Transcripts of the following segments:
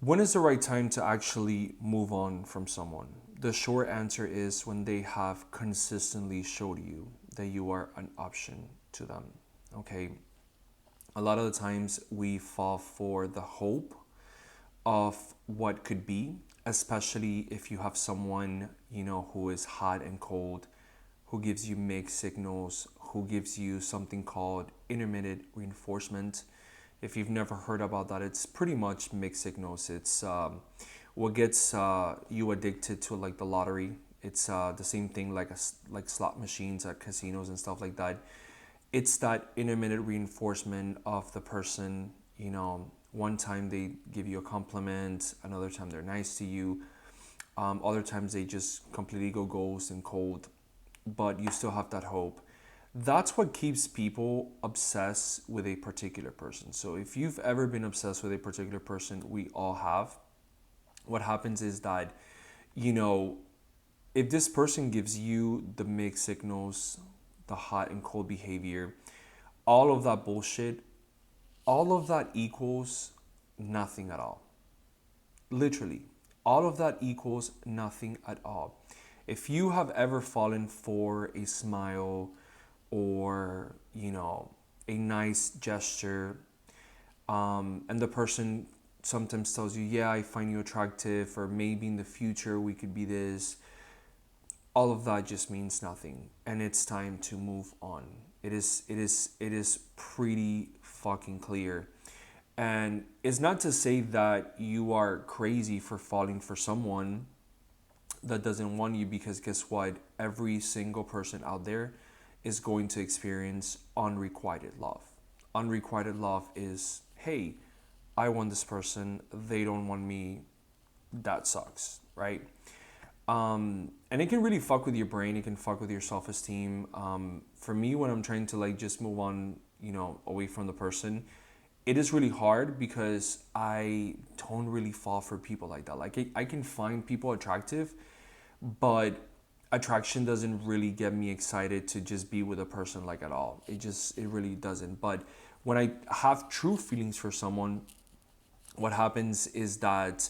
When is the right time to actually move on from someone? The short answer is when they have consistently showed you that you are an option to them. Okay. A lot of the times we fall for the hope of what could be, especially if you have someone, who is hot and cold, who gives you mixed signals, who gives you something called intermittent reinforcement. If you've never heard about that, it's pretty much mixed signals. It's what gets you addicted to like the lottery. It's the same thing like like slot machines at casinos and stuff like that. It's that intermittent reinforcement of the person. One time they give you a compliment, another time they're nice to you, other times they just completely go ghost and cold, but you still have that hope. That's what keeps people obsessed with a particular person. So if you've ever been obsessed with a particular person, we all have. What happens is that, you know, if this person gives you the mixed signals, the hot and cold behavior, all of that bullshit, all of that equals nothing at all. Literally, all of that equals nothing at all. If you have ever fallen for a smile or, a nice gesture, and the person sometimes tells you, yeah, I find you attractive, or maybe in the future we could be this, all of that just means nothing. And it's time to move on. It is pretty fucking clear. And it's not to say that you are crazy for falling for someone that doesn't want you, because guess what? Every single person out there is going to experience unrequited love. Unrequited love is, hey, I want this person, they don't want me, that sucks, right? And it can really fuck with your brain. It can fuck with your self esteem. For me, when I'm trying to like just move on, away from the person, it is really hard because I don't really fall for people like that. Like I can find people attractive, but attraction doesn't really get me excited to just be with a person like at all. It really doesn't. But when I have true feelings for someone, what happens is that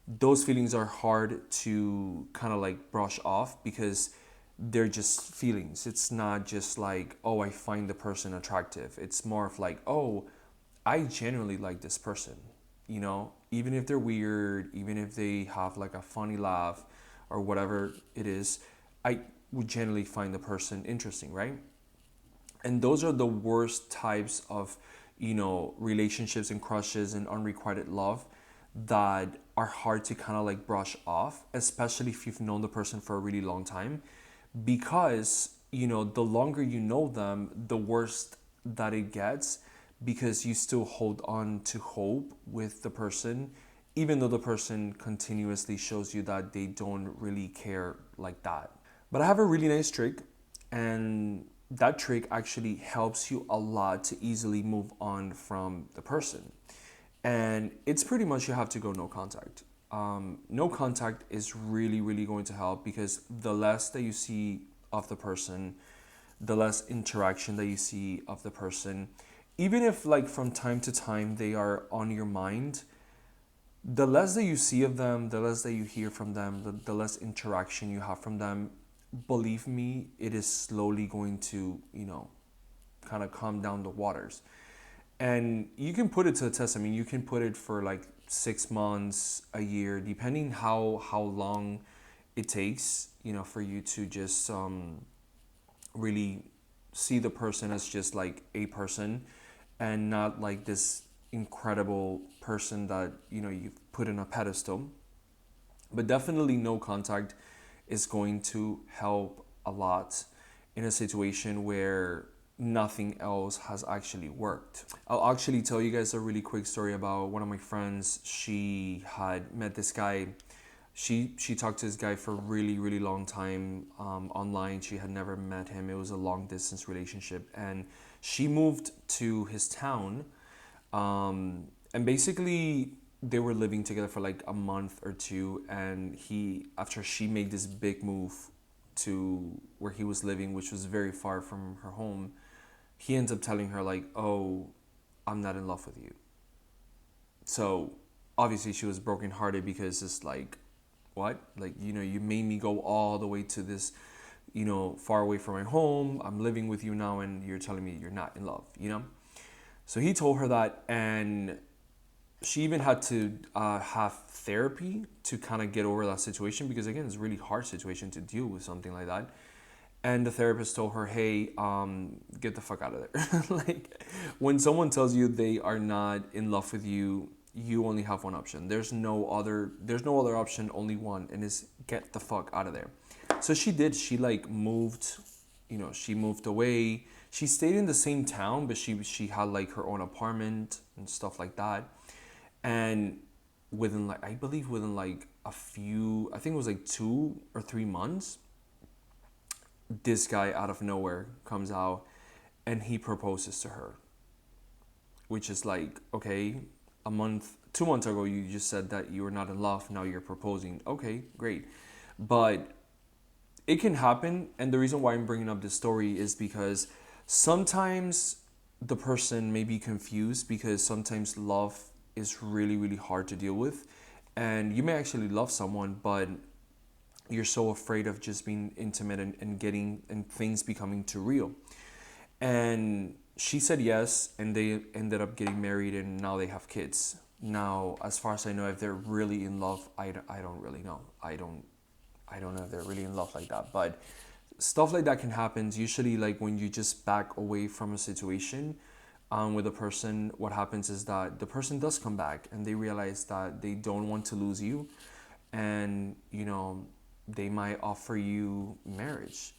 those feelings are hard to kind of like brush off because they're just feelings. It's not just like, oh, I find the person attractive. It's more of like, oh, I genuinely like this person. Even if they're weird, even if they have like a funny laugh or whatever it is, I would generally find the person interesting, right? And those are the worst types of relationships and crushes and unrequited love that are hard to kind of like brush off, especially if you've known the person for a really long time, because the longer you know them, the worse that it gets, because you still hold on to hope with the person, even though the person continuously shows you that they don't really care like that. But I have a really nice trick, and that trick actually helps you a lot to easily move on from the person. And it's pretty much you have to go no contact. No contact is really, really going to help, because the less that you see of the person, the less interaction that you see of the person, even if like from time to time they are on your mind, the less that you see of them, the less that you hear from them, the less interaction you have from them, believe me, it is slowly going to, kind of calm down the waters. And you can put it to the test. I mean, you can put it for like 6 months, a year, depending how long it takes, for you to just really see the person as just like a person, and not like this incredible person that you've put in a pedestal. But definitely no contact is going to help a lot in a situation where nothing else has actually worked. I'll actually tell you guys a really quick story about one of my friends. She had met this guy. She talked to this guy for a really, really long time, online. She had never met him. It was a long distance relationship, and she moved to his town, and basically they were living together for like a month or two, and he after she made this big move to where he was living, which was very far from her home, he ends up telling her like, oh, I'm not in love with you. So obviously she was brokenhearted because it's like, what? Like, you made me go all the way to this, far away from my home. I'm living with you now, and you're telling me you're not in love. So he told her that, and she even had to have therapy to kind of get over that situation because, again, it's a really hard situation to deal with something like that. And the therapist told her, hey, get the fuck out of there. Like, when someone tells you they are not in love with you, you only have one option. There's no other option, only one, and is get the fuck out of there. So she did. She like moved, she moved away. She stayed in the same town, but she had like her own apartment and stuff like that. And within like, I believe within like a few, I think it was like 2 or 3 months, this guy out of nowhere comes out and he proposes to her, which is like, okay, 2 months ago you just said that you were not in love, now you're proposing. Okay, great. But it can happen, and the reason why I'm bringing up this story is because sometimes the person may be confused, because sometimes love is really really hard to deal with, and you may actually love someone, but you're so afraid of just being intimate, and getting and things becoming too real. And she said yes, and they ended up getting married, and now they have kids. Now, as far as I know, if they're really in love, I don't really know. I don't know if they're really in love like that. But stuff like that can happen. Usually, like when you just back away from a situation, with a person, what happens is that the person does come back, and they realize that they don't want to lose you, and they might offer you marriage.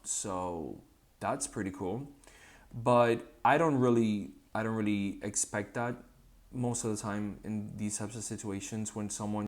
So that's pretty cool. But I don't really expect that most of the time in these types of situations, when someone